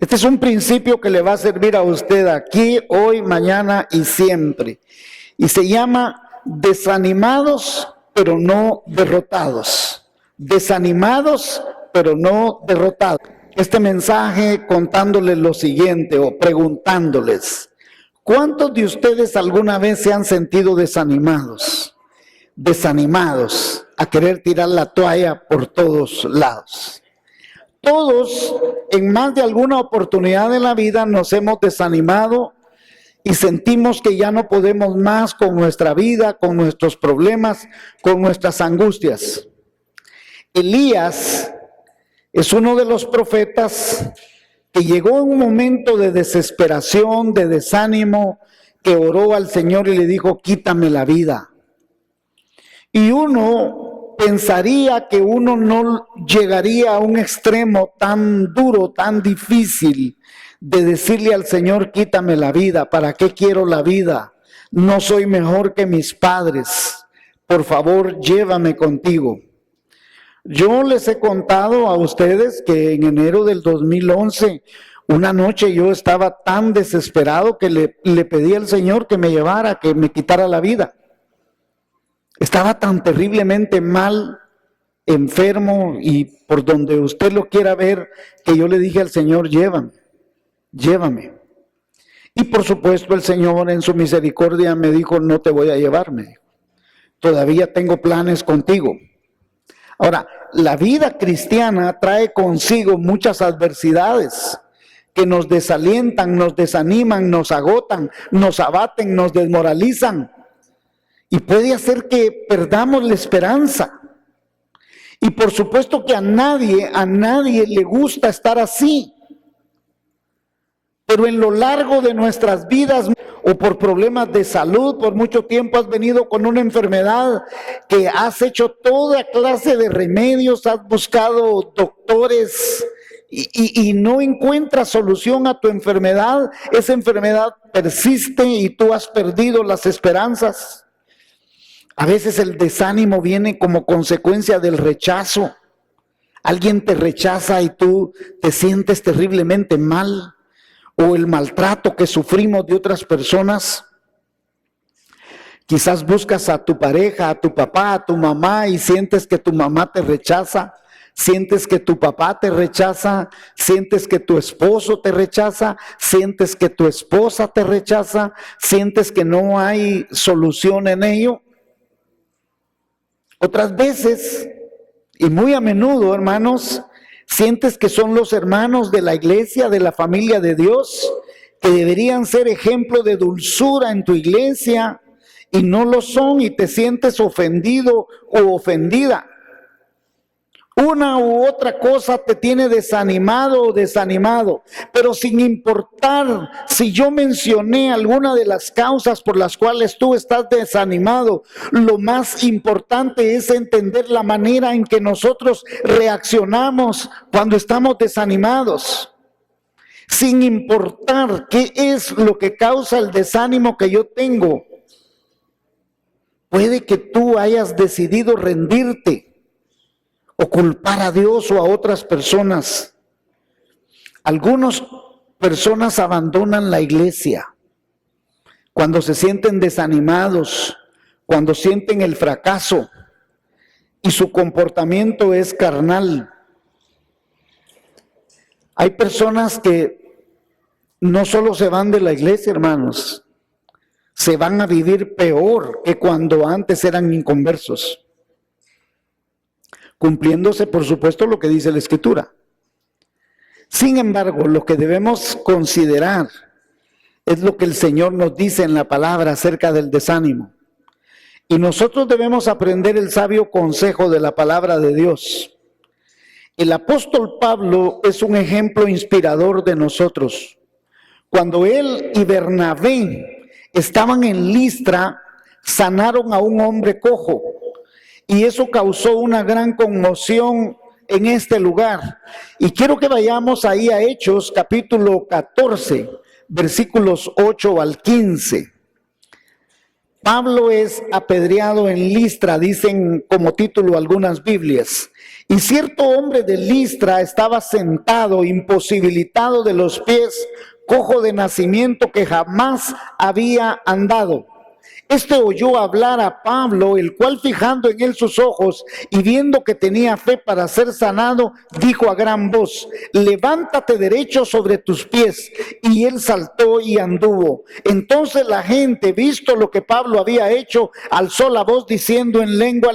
Este es un principio que le va a servir a usted aquí, hoy, mañana y siempre. Y se llama desanimados, pero no derrotados. Desanimados, pero no derrotados. Este mensaje contándoles lo siguiente o preguntándoles: ¿cuántos de ustedes alguna vez se han sentido desanimados? Desanimados, a querer tirar la toalla por todos lados. Todos, en más de alguna oportunidad de la vida, nos hemos desanimado y sentimos que ya no podemos más con nuestra vida, con nuestros problemas, con nuestras angustias. Elías es uno de los profetas que llegó en un momento de desesperación, de desánimo, que oró al Señor y le dijo: quítame la vida. Y uno pensaría que uno no llegaría a un extremo tan duro, tan difícil, de decirle al Señor: quítame la vida. ¿Para qué quiero la vida? No soy mejor que mis padres. Por favor, llévame contigo. Yo les he contado a ustedes que en enero del 2011, una noche yo estaba tan desesperado que le pedí al Señor que me llevara, que me quitara la vida. Estaba tan terriblemente mal, enfermo, y por donde usted lo quiera ver, que yo le dije al Señor: llévame, llévame. Y por supuesto el Señor en su misericordia me dijo: no te voy a llevarme, todavía tengo planes contigo. Ahora, la vida cristiana trae consigo muchas adversidades que nos desalientan, nos desaniman, nos agotan, nos abaten, nos desmoralizan. Y puede hacer que perdamos la esperanza. Y por supuesto que a nadie le gusta estar así. Pero en lo largo de nuestras vidas, o por problemas de salud, por mucho tiempo has venido con una enfermedad que has hecho toda clase de remedios, has buscado doctores y no encuentras solución a tu enfermedad. Esa enfermedad persiste y tú has perdido las esperanzas. A veces el desánimo viene como consecuencia del rechazo. Alguien te rechaza y tú te sientes terriblemente mal. O el maltrato que sufrimos de otras personas. Quizás buscas a tu pareja, a tu papá, a tu mamá, y sientes que tu mamá te rechaza, sientes que tu papá te rechaza, sientes que tu esposo te rechaza, sientes que tu esposa te rechaza, sientes que no hay solución en ello. Otras veces, y muy a menudo, hermanos, sientes que son los hermanos de la iglesia, de la familia de Dios, que deberían ser ejemplo de dulzura en tu iglesia, y no lo son, y te sientes ofendido o ofendida. Una u otra cosa te tiene desanimado o desanimado, pero sin importar si yo mencioné alguna de las causas por las cuales tú estás desanimado, lo más importante es entender la manera en que nosotros reaccionamos cuando estamos desanimados. Sin importar qué es lo que causa el desánimo que yo tengo, puede que tú hayas decidido rendirte o culpar a Dios o a otras personas. Algunas personas abandonan la iglesia cuando se sienten desanimados, cuando sienten el fracaso y su comportamiento es carnal. Hay personas que no solo se van de la iglesia, hermanos, se van a vivir peor que cuando antes eran inconversos. Cumpliéndose, por supuesto, lo que dice la Escritura. Sin embargo, lo que debemos considerar es lo que el Señor nos dice en la palabra acerca del desánimo. Y nosotros debemos aprender el sabio consejo de la palabra de Dios. El apóstol Pablo es un ejemplo inspirador de nosotros. Cuando él y Bernabé estaban en Listra, sanaron a un hombre cojo. Y eso causó una gran conmoción en este lugar. Y quiero que vayamos ahí a Hechos, capítulo 14, versículos 8 al 15. Pablo es apedreado en Listra, dicen como título algunas Biblias. Y cierto hombre de Listra estaba sentado, imposibilitado de los pies, cojo de nacimiento, que jamás había andado. Este oyó hablar a Pablo, el cual, fijando en él sus ojos y viendo que tenía fe para ser sanado, dijo a gran voz: levántate derecho sobre tus pies. Y él saltó y anduvo. Entonces la gente, visto lo que Pablo había hecho, alzó la voz diciendo en lengua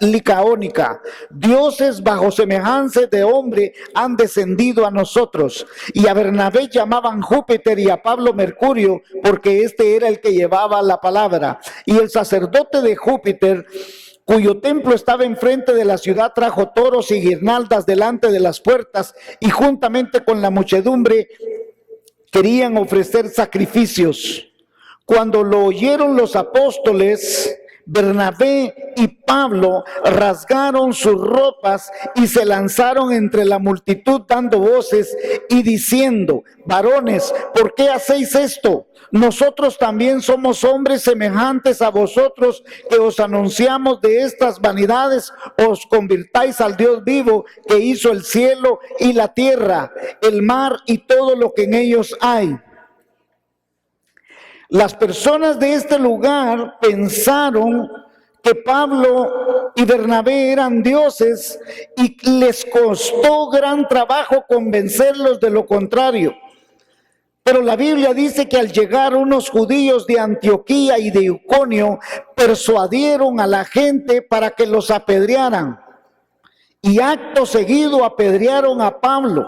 licaónica: dioses bajo semejanza de hombre han descendido a nosotros. Y a Bernabé llamaban Júpiter y a Pablo Mercurio, porque este era el que llevaba la palabra. Y el sacerdote de Júpiter, cuyo templo estaba enfrente de la ciudad, trajo toros y guirnaldas delante de las puertas, y juntamente con la muchedumbre querían ofrecer sacrificios. Cuando lo oyeron los apóstoles, Bernabé y Pablo rasgaron sus ropas y se lanzaron entre la multitud dando voces y diciendo: varones, ¿por qué hacéis esto? Nosotros también somos hombres semejantes a vosotros, que os anunciamos de estas vanidades. Os convirtáis al Dios vivo, que hizo el cielo y la tierra, el mar y todo lo que en ellos hay. Las personas de este lugar pensaron que Pablo y Bernabé eran dioses y les costó gran trabajo convencerlos de lo contrario. Pero la Biblia dice que al llegar unos judíos de Antioquía y de Iconio, persuadieron a la gente para que los apedrearan. Y acto seguido apedrearon a Pablo.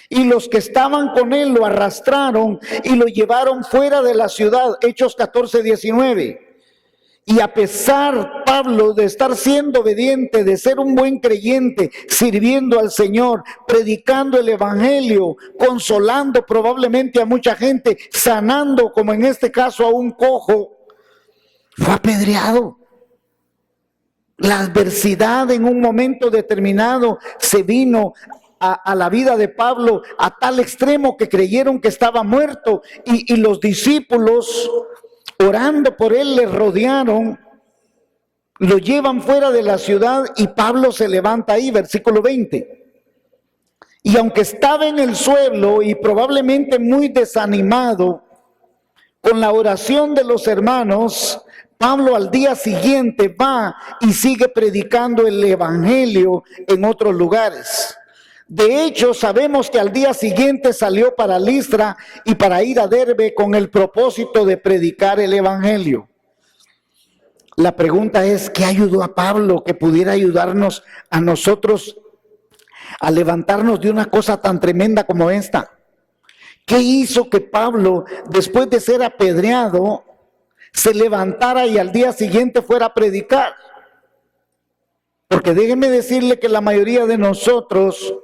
Y los que estaban con él lo arrastraron y lo llevaron fuera de la ciudad. Hechos 14:19. Y a pesar, Pablo, de estar siendo obediente, de ser un buen creyente, sirviendo al Señor, predicando el evangelio, consolando probablemente a mucha gente, sanando, como en este caso a un cojo, fue apedreado. La adversidad en un momento determinado se vino a la vida de Pablo a tal extremo que creyeron que estaba muerto, y los discípulos, orando por él, le rodearon, lo llevan fuera de la ciudad y Pablo se levanta ahí, versículo 20. Y aunque estaba en el suelo y probablemente muy desanimado, con la oración de los hermanos, Pablo al día siguiente va y sigue predicando el evangelio en otros lugares. De hecho, sabemos que al día siguiente salió para Listra y para ir a Derbe con el propósito de predicar el evangelio. La pregunta es: ¿qué ayudó a Pablo que pudiera ayudarnos a nosotros a levantarnos de una cosa tan tremenda como esta? ¿Qué hizo que Pablo, después de ser apedreado, se levantara y al día siguiente fuera a predicar? Porque déjeme decirle que la mayoría de nosotros,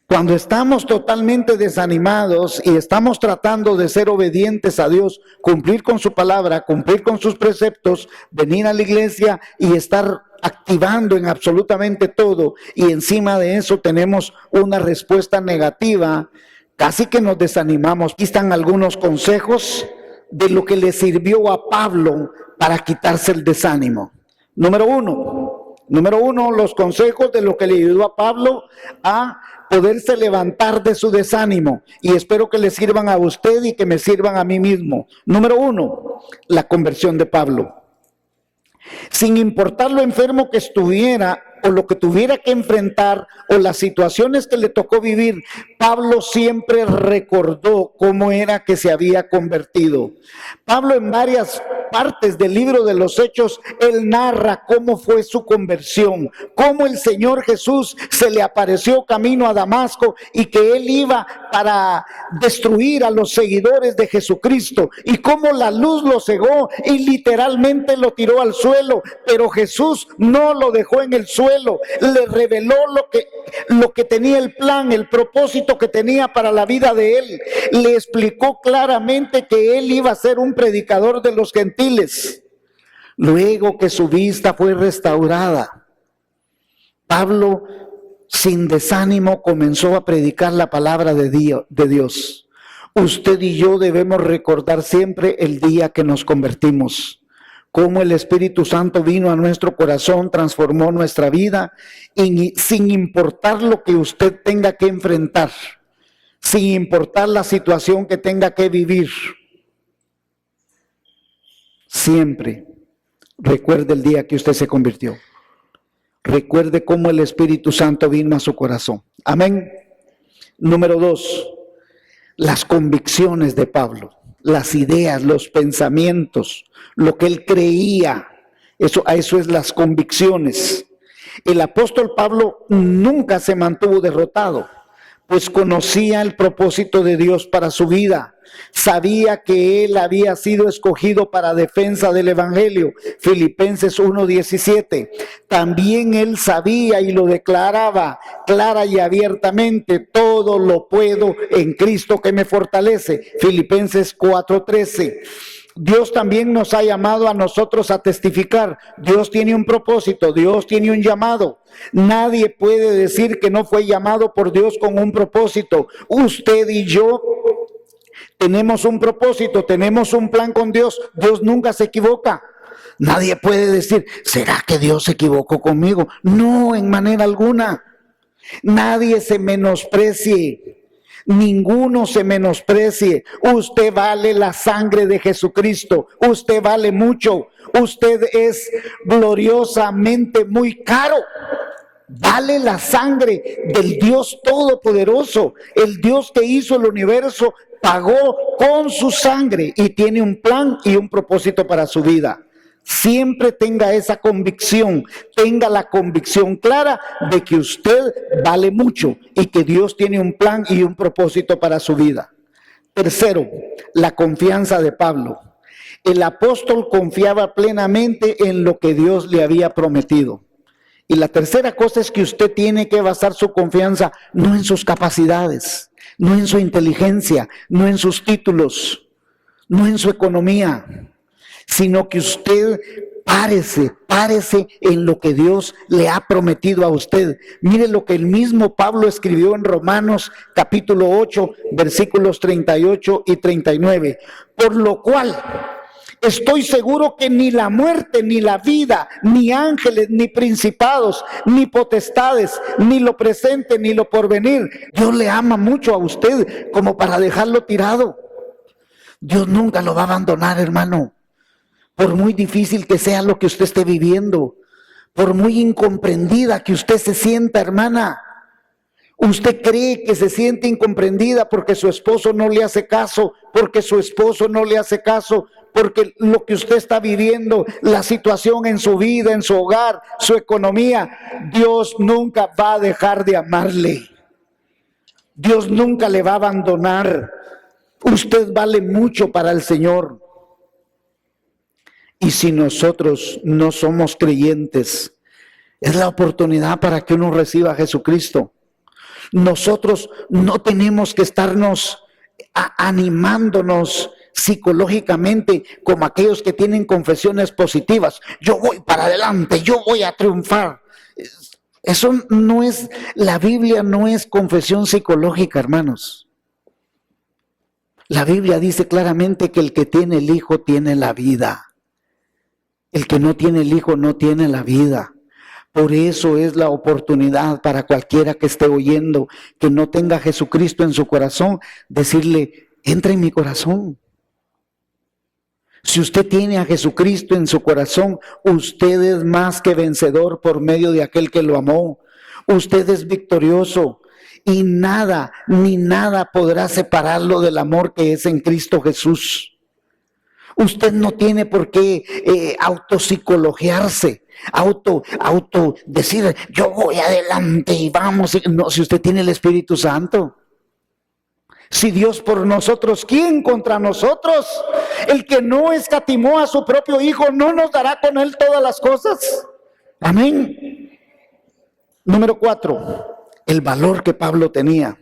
cuando estamos totalmente desanimados y estamos tratando de ser obedientes a Dios, cumplir con su palabra, cumplir con sus preceptos, venir a la iglesia y estar activando en absolutamente todo, y encima de eso tenemos una respuesta negativa, casi que nos desanimamos. Aquí están algunos consejos de lo que le sirvió a Pablo para quitarse el desánimo. Número uno, los consejos de lo que le ayudó a Pablo a poderse levantar de su desánimo, y espero que le sirvan a usted y que me sirvan a mí mismo. Número uno, la conversión de Pablo. Sin importar lo enfermo que estuviera o lo que tuviera que enfrentar o las situaciones que le tocó vivir, Pablo siempre recordó cómo era que se había convertido. Pablo, en varias partes del libro de los Hechos, él narra cómo fue su conversión, cómo el Señor Jesús se le apareció camino a Damasco y que él iba para destruir a los seguidores de Jesucristo, y cómo la luz lo cegó y literalmente lo tiró al suelo, pero Jesús no lo dejó en el suelo, le reveló lo que tenía, el plan, el propósito que tenía para la vida de él. Le explicó claramente que él iba a ser un predicador de los gentiles. Luego que su vista fue restaurada, Pablo, sin desánimo, comenzó a predicar la palabra de Dios. Usted y yo debemos recordar siempre el día que nos convertimos. cómo el Espíritu Santo vino a nuestro corazón, transformó nuestra vida, y sin importar lo que usted tenga que enfrentar, sin importar la situación que tenga que vivir, siempre recuerde el día que usted se convirtió. Recuerde cómo el Espíritu Santo vino a su corazón. Amén. Número 2, las convicciones de Pablo, las ideas, los pensamientos, lo que él creía. Eso es las convicciones. El apóstol Pablo nunca se mantuvo derrotado, pues conocía el propósito de Dios para su vida. Sabía que él había sido escogido para defensa del evangelio. Filipenses 1:17. También él sabía y lo declaraba clara y abiertamente: todo lo puedo en Cristo que me fortalece. Filipenses 4:13. Dios también nos ha llamado a nosotros a testificar. Dios tiene un propósito, Dios tiene un llamado. Nadie puede decir que no fue llamado por Dios con un propósito. Usted y yo tenemos un propósito, tenemos un plan con Dios. Dios nunca se equivoca. Nadie puede decir, ¿será que Dios se equivocó conmigo? No, en manera alguna. Nadie se menosprecie. Ninguno se menosprecie. Usted vale la sangre de Jesucristo. Usted vale mucho. Usted es gloriosamente muy caro. Vale la sangre del Dios Todopoderoso. El Dios que hizo el universo pagó con su sangre y tiene un plan y un propósito para su vida. Siempre tenga esa convicción, tenga la convicción clara de que usted vale mucho y que Dios tiene un plan y un propósito para su vida. Tercero, la confianza de Pablo. El apóstol confiaba plenamente en lo que Dios le había prometido. Y la tercera cosa es que usted tiene que basar su confianza no en sus capacidades, no en su inteligencia, no en sus títulos, no en su economía, sino que usted párese en lo que Dios le ha prometido a usted. Mire lo que el mismo Pablo escribió en Romanos capítulo 8, versículos 38 y 39. Por lo cual estoy seguro que ni la muerte, ni la vida, ni ángeles, ni principados, ni potestades, ni lo presente, ni lo porvenir. Dios le ama mucho a usted como para dejarlo tirado. Dios nunca lo va a abandonar, hermano. Por muy difícil que sea lo que usted esté viviendo, por muy incomprendida que usted se sienta, hermana. Usted cree que se siente incomprendida porque su esposo no le hace caso, porque su esposo no le hace caso, porque lo que usted está viviendo, la situación en su vida, en su hogar, su economía. Dios nunca va a dejar de amarle. Dios nunca le va a abandonar. Usted vale mucho para el Señor. Y si nosotros no somos creyentes, es la oportunidad para que uno reciba a Jesucristo. Nosotros no tenemos que estarnos animándonos psicológicamente como aquellos que tienen confesiones positivas. Yo voy para adelante, yo voy a triunfar. Eso no es, la Biblia no es confesión psicológica, hermanos. La Biblia dice claramente que el que tiene el Hijo tiene la vida. El que no tiene el Hijo no tiene la vida. Por eso es la oportunidad para cualquiera que esté oyendo, que no tenga a Jesucristo en su corazón, decirle, entra en mi corazón. Si usted tiene a Jesucristo en su corazón, usted es más que vencedor por medio de aquel que lo amó. Usted es victorioso y nada, ni nada podrá separarlo del amor que es en Cristo Jesús. Usted no tiene por qué autopsicologiarse, decir, yo voy adelante y vamos. No, si usted tiene el Espíritu Santo. Si Dios por nosotros, ¿quién contra nosotros? El que no escatimó a su propio Hijo, ¿no nos dará con Él todas las cosas? Amén. Número 4, el valor que Pablo tenía.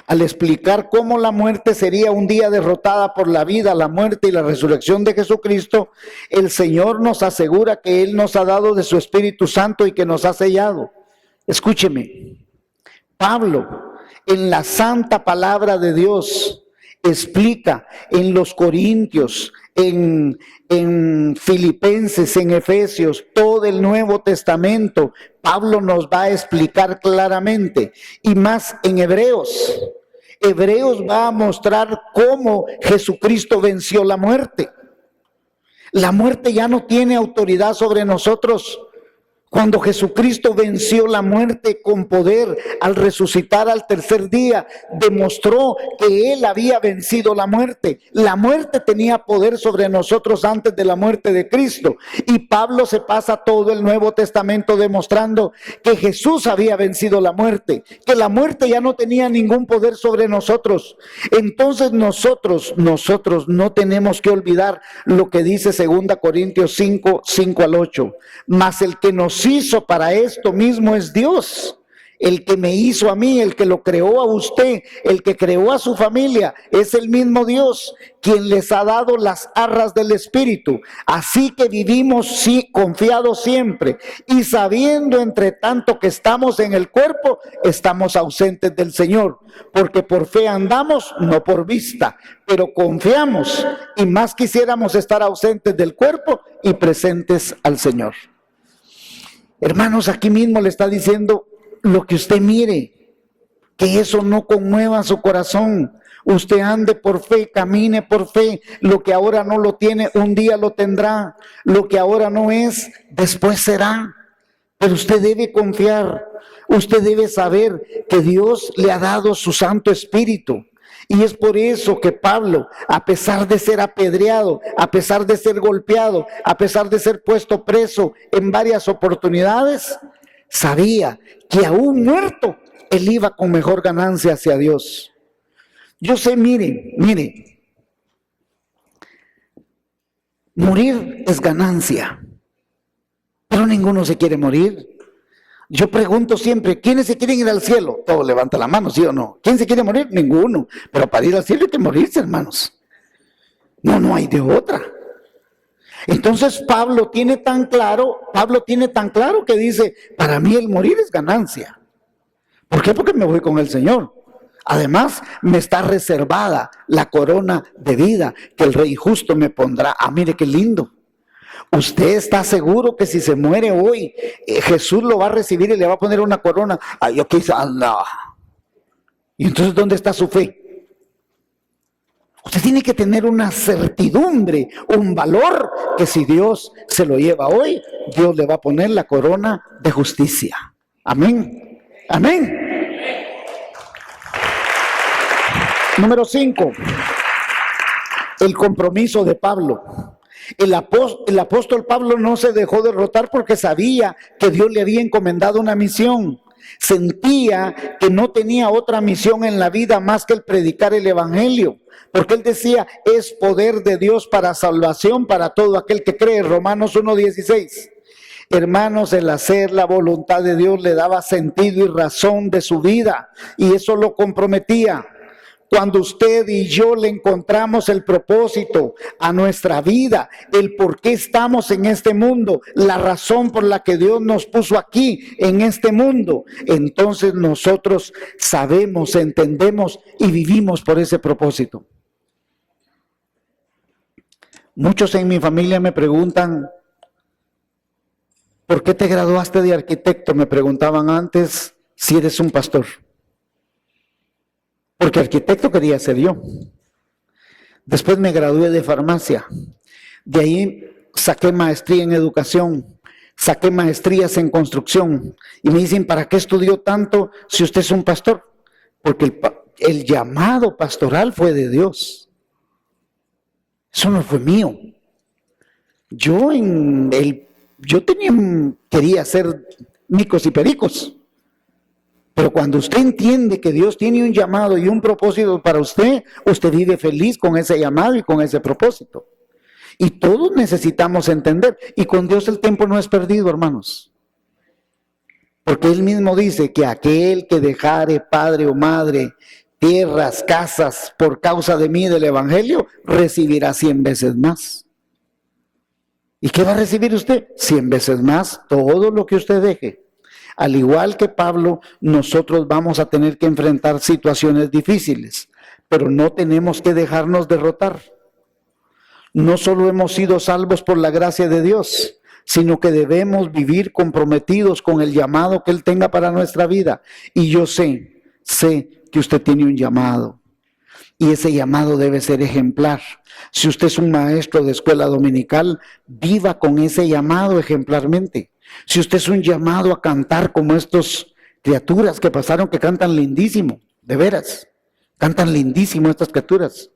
Al explicar cómo la muerte sería un día derrotada por la vida, la muerte y la resurrección de Jesucristo, el Señor nos asegura que Él nos ha dado de su Espíritu Santo y que nos ha sellado. Escúcheme, Pablo, en la santa palabra de Dios, explica en los Corintios, en Filipenses, en Efesios, todo el Nuevo Testamento, Pablo nos va a explicar claramente, y más en Hebreos. Hebreos va a mostrar cómo Jesucristo venció la muerte. La muerte ya no tiene autoridad sobre nosotros. Cuando Jesucristo venció la muerte con poder al resucitar al tercer día, demostró que Él había vencido la muerte. La muerte tenía poder sobre nosotros antes de la muerte de Cristo. Y Pablo se pasa todo el Nuevo Testamento demostrando que Jesús había vencido la muerte, que la muerte ya no tenía ningún poder sobre nosotros. Entonces nosotros no tenemos que olvidar lo que dice 2 Corintios 5, 5 al 8. Mas el que nos hizo para esto mismo es Dios, el que me hizo a mí, el que lo creó a usted, el que creó a su familia, es el mismo Dios quien les ha dado las arras del Espíritu. Así que vivimos confiados siempre y sabiendo entre tanto que estamos en el cuerpo, estamos ausentes del Señor, porque por fe andamos, no por vista, pero confiamos y más quisiéramos estar ausentes del cuerpo y presentes al Señor. Hermanos, aquí mismo le está diciendo lo que usted mire, que eso no conmueva su corazón. Usted ande por fe, camine por fe. Lo que ahora no lo tiene, un día lo tendrá. Lo que ahora no es, después será. Pero usted debe confiar. Usted debe saber que Dios le ha dado su Santo Espíritu. Y es por eso que Pablo, a pesar de ser apedreado, a pesar de ser golpeado, a pesar de ser puesto preso en varias oportunidades, sabía que aún muerto, él iba con mejor ganancia hacia Dios. Yo sé, mire, morir es ganancia, pero ninguno se quiere morir. Yo pregunto siempre, ¿quiénes se quieren ir al cielo? Todos levantan la mano, ¿sí o no? ¿Quién se quiere morir? Ninguno. Pero para ir al cielo hay que morirse, hermanos. No hay de otra. Entonces Pablo tiene tan claro que dice, para mí el morir es ganancia. ¿Por qué? Porque me voy con el Señor. Además, me está reservada la corona de vida que el Rey justo me pondrá. Ah, mire qué lindo. ¿Usted está seguro que si se muere hoy, Jesús lo va a recibir y le va a poner una corona? Ay, yo quizás no. ¿Y entonces dónde está su fe? Usted tiene que tener una certidumbre, un valor, que si Dios se lo lleva hoy, Dios le va a poner la corona de justicia. Amén. Amén. Número 5. El compromiso de Pablo. El apóstol Pablo no se dejó derrotar porque sabía que Dios le había encomendado una misión. Sentía que no tenía otra misión en la vida más que el predicar el evangelio, porque él decía, es poder de Dios para salvación para todo aquel que cree. Romanos 1:16. Hermanos, el hacer la voluntad de Dios le daba sentido y razón de su vida, y eso lo comprometía. Cuando usted y yo le encontramos el propósito a nuestra vida, el por qué estamos en este mundo, la razón por la que Dios nos puso aquí en este mundo, entonces nosotros sabemos, entendemos y vivimos por ese propósito. Muchos en mi familia me preguntan, ¿por qué te graduaste de arquitecto? Me preguntaban antes si eres un pastor. Porque arquitecto quería ser yo. Después me gradué de farmacia. De ahí saqué maestría en educación. Saqué maestrías en construcción. Y me dicen, ¿para qué estudió tanto si usted es un pastor? Porque el llamado pastoral fue de Dios. Eso no fue mío. Yo quería ser micos y pericos. Pero cuando usted entiende que Dios tiene un llamado y un propósito para usted, usted vive feliz con ese llamado y con ese propósito. Y todos necesitamos entender. Y con Dios el tiempo no es perdido, hermanos. Porque Él mismo dice que aquel que dejare padre o madre, tierras, casas, por causa de mí, del evangelio, recibirá 100 veces más. ¿Y qué va a recibir usted? 100 veces más, todo lo que usted deje. Al igual que Pablo, nosotros vamos a tener que enfrentar situaciones difíciles, pero no tenemos que dejarnos derrotar. No solo hemos sido salvos por la gracia de Dios, sino que debemos vivir comprometidos con el llamado que Él tenga para nuestra vida. Y yo sé que usted tiene un llamado. Y ese llamado debe ser ejemplar. Si usted es un maestro de escuela dominical, viva con ese llamado ejemplarmente. Si usted es un llamado a cantar como estos criaturas que pasaron, que cantan lindísimo, de veras, cantan lindísimo estas criaturas.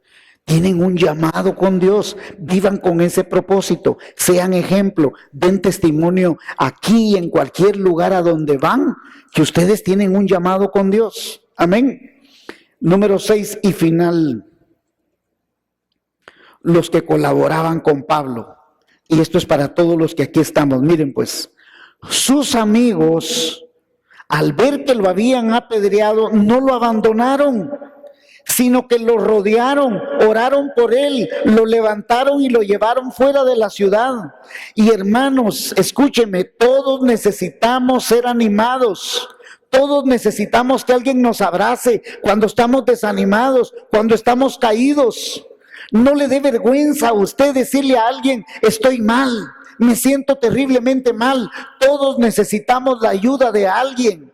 Tienen un llamado con Dios, vivan con ese propósito, sean ejemplo, den testimonio aquí y en cualquier lugar a donde van, que ustedes tienen un llamado con Dios. Amén. Número 6 y final, los que colaboraban con Pablo. Y esto es para todos los que aquí estamos. Miren pues, sus amigos, al ver que lo habían apedreado, no lo abandonaron, sino que lo rodearon, oraron por él, lo levantaron y lo llevaron fuera de la ciudad. Y hermanos, escúcheme, todos necesitamos ser animados. Todos necesitamos que alguien nos abrace cuando estamos desanimados, cuando estamos caídos. No le dé vergüenza a usted decirle a alguien, estoy mal, me siento terriblemente mal. Todos necesitamos la ayuda de alguien.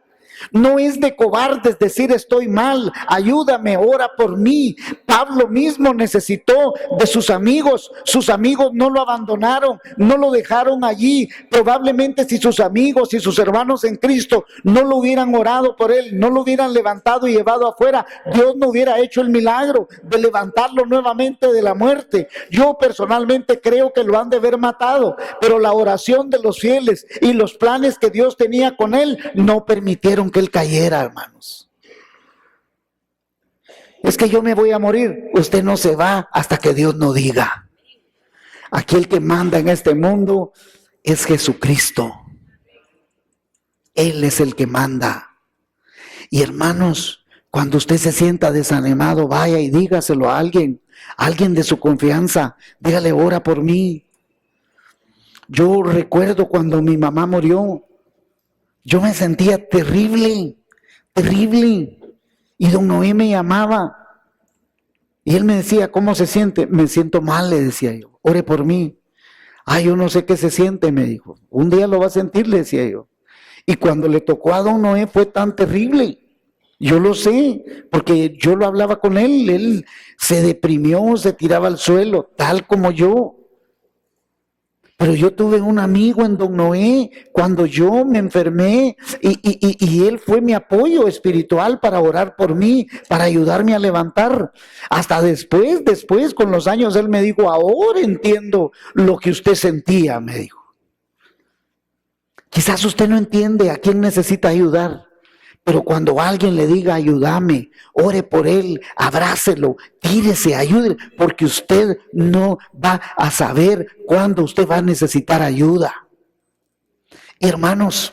No es de cobardes decir estoy mal, ayúdame, ora por mí. Pablo mismo necesitó de sus amigos no lo abandonaron, no lo dejaron allí. Probablemente si sus amigos y sus hermanos en Cristo no lo hubieran orado por él, no lo hubieran levantado y llevado afuera, Dios no hubiera hecho el milagro de levantarlo nuevamente de la muerte. Yo personalmente creo que lo han de haber matado, pero la oración de los fieles y los planes que Dios tenía con él no permitieron que él cayera, hermanos. Es que yo me voy a morir. Usted no se va hasta que Dios no diga. Aquí el que manda en este mundo es Jesucristo. Él es el que manda. Y hermanos, cuando usted se sienta desanimado, vaya y dígaselo a alguien de su confianza. Dígale, ora por mí. Yo recuerdo cuando mi mamá murió, yo me sentía terrible. Y don Noé me llamaba. Y él me decía, ¿cómo se siente? Me siento mal, le decía yo. Ore por mí. Yo no sé qué se siente, me dijo. Un día lo va a sentir, le decía yo. Y cuando le tocó a don Noé fue tan terrible. Yo lo sé, porque yo lo hablaba con él. Él se deprimió, se tiraba al suelo, tal como yo. Pero yo tuve un amigo en don Noé cuando yo me enfermé y él fue mi apoyo espiritual para orar por mí, para ayudarme a levantar. Hasta después, con los años, él me dijo, ahora entiendo lo que usted sentía, me dijo. Quizás usted no entiende a quién necesita ayudar. Pero cuando alguien le diga, ayúdame, ore por él, abrácelo, tírese, ayúdele, porque usted no va a saber cuándo usted va a necesitar ayuda. Hermanos,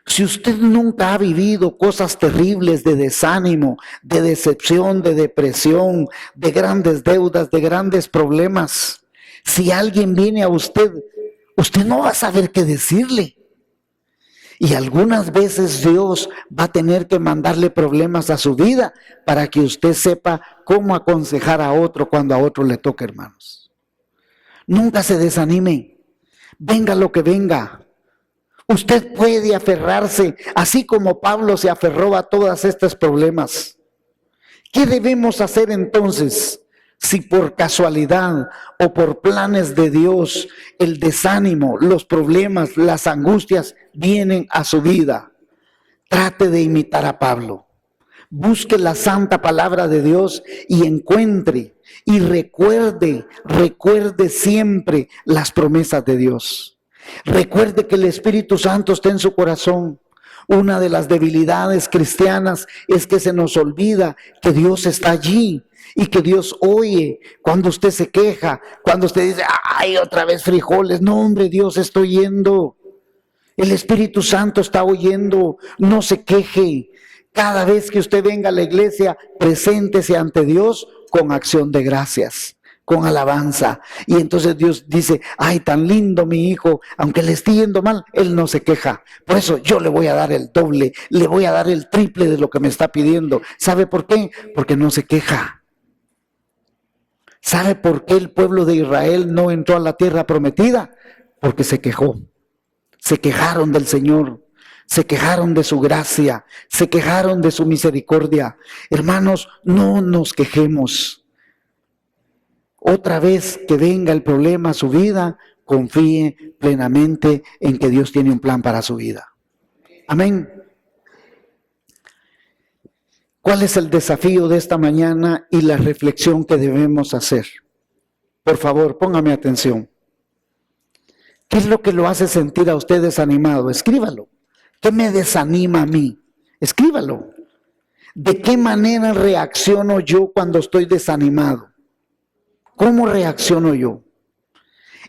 si usted nunca ha vivido cosas terribles de desánimo, de decepción, de depresión, de grandes deudas, de grandes problemas, si alguien viene a usted, usted no va a saber qué decirle. Y algunas veces Dios va a tener que mandarle problemas a su vida para que usted sepa cómo aconsejar a otro cuando a otro le toque, hermanos. Nunca se desanime, venga lo que venga. Usted puede aferrarse, así como Pablo se aferró a todos estos problemas. ¿Qué debemos hacer entonces? Si por casualidad o por planes de Dios el desánimo, los problemas, las angustias vienen a su vida, trate de imitar a Pablo. Busque la santa palabra de Dios y encuentre y recuerde siempre las promesas de Dios. Recuerde que el Espíritu Santo está en su corazón. Una de las debilidades cristianas es que se nos olvida que Dios está allí. Y que Dios oye cuando usted se queja, cuando usted dice, ay, otra vez frijoles. No, hombre, Dios está oyendo. El Espíritu Santo está oyendo. No se queje. Cada vez que usted venga a la iglesia, preséntese ante Dios con acción de gracias. con alabanza. Y entonces Dios dice, ay, tan lindo mi hijo, aunque le esté yendo mal, él no se queja. Por eso yo le voy a dar el doble, le voy a dar el triple de lo que me está pidiendo. ¿Sabe por qué? Porque no se queja. ¿Sabe por qué el pueblo de Israel no entró a la tierra prometida? Porque se quejó. Se quejaron del Señor. Se quejaron de su gracia, se quejaron de su misericordia. Hermanos, no nos quejemos. Otra vez que venga el problema a su vida, confíe plenamente en que Dios tiene un plan para su vida. Amén. ¿Cuál es el desafío de esta mañana y la reflexión que debemos hacer? Por favor, póngame atención. ¿Qué es lo que lo hace sentir a usted desanimado? Escríbalo. ¿Qué me desanima a mí? Escríbalo. ¿De qué manera reacciono yo cuando estoy desanimado? ¿Cómo reacciono yo?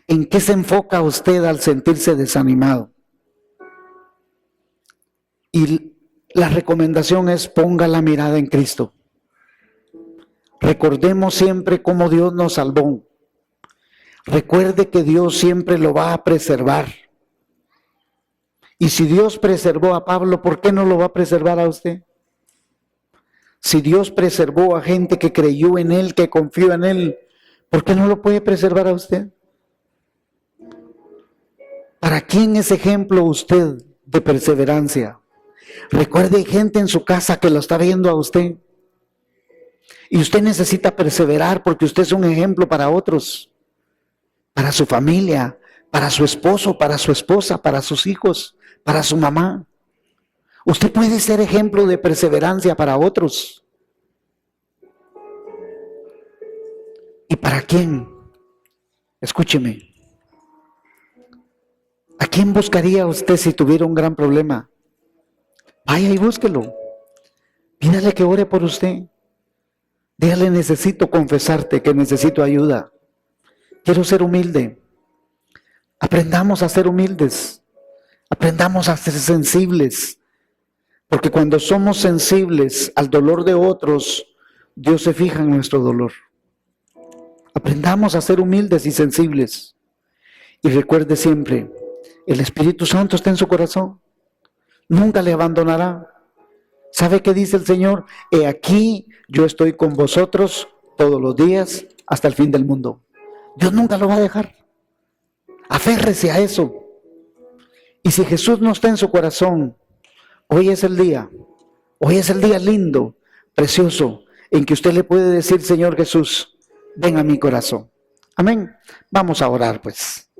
¿En qué se enfoca usted al sentirse desanimado? Y la recomendación es: ponga la mirada en Cristo. Recordemos siempre cómo Dios nos salvó. Recuerde que Dios siempre lo va a preservar. Y si Dios preservó a Pablo, ¿por qué no lo va a preservar a usted? Si Dios preservó a gente que creyó en Él, que confió en Él, ¿por qué no lo puede preservar a usted? ¿Para quién es ejemplo usted de perseverancia? Recuerde, hay gente en su casa que lo está viendo a usted. Y usted necesita perseverar porque usted es un ejemplo para otros, para su familia, para su esposo, para su esposa, para sus hijos, para su mamá. Usted puede ser ejemplo de perseverancia para otros. ¿Y para quién? Escúcheme. ¿A quién buscaría usted si tuviera un gran problema? Vaya y búsquelo. Pídale que ore por usted. Dígale: necesito confesarte que necesito ayuda. Quiero ser humilde. Aprendamos a ser humildes. Aprendamos a ser sensibles. Porque cuando somos sensibles al dolor de otros, Dios se fija en nuestro dolor. Aprendamos a ser humildes y sensibles. Y recuerde siempre, el Espíritu Santo está en su corazón. Nunca le abandonará. ¿Sabe qué dice el Señor? He aquí, yo estoy con vosotros todos los días hasta el fin del mundo. Dios nunca lo va a dejar. Aférrese a eso. Y si Jesús no está en su corazón, hoy es el día lindo, precioso, en que usted le puede decir: Señor Jesús, ven a mi corazón. Amén. Vamos a orar pues.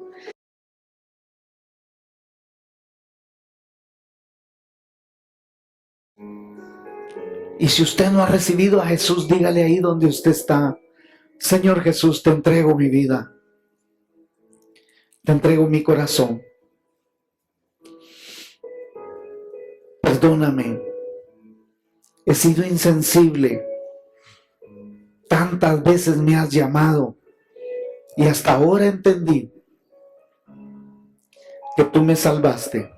Y si usted no ha recibido a Jesús, dígale ahí donde usted está: Señor Jesús, te entrego mi vida. Te entrego mi corazón. Perdóname. He sido insensible. Tantas veces me has llamado y hasta ahora entendí que tú me salvaste,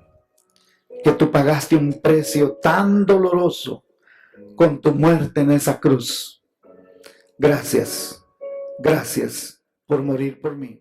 que tú pagaste un precio tan doloroso con tu muerte en esa cruz. Gracias, gracias por morir por mí.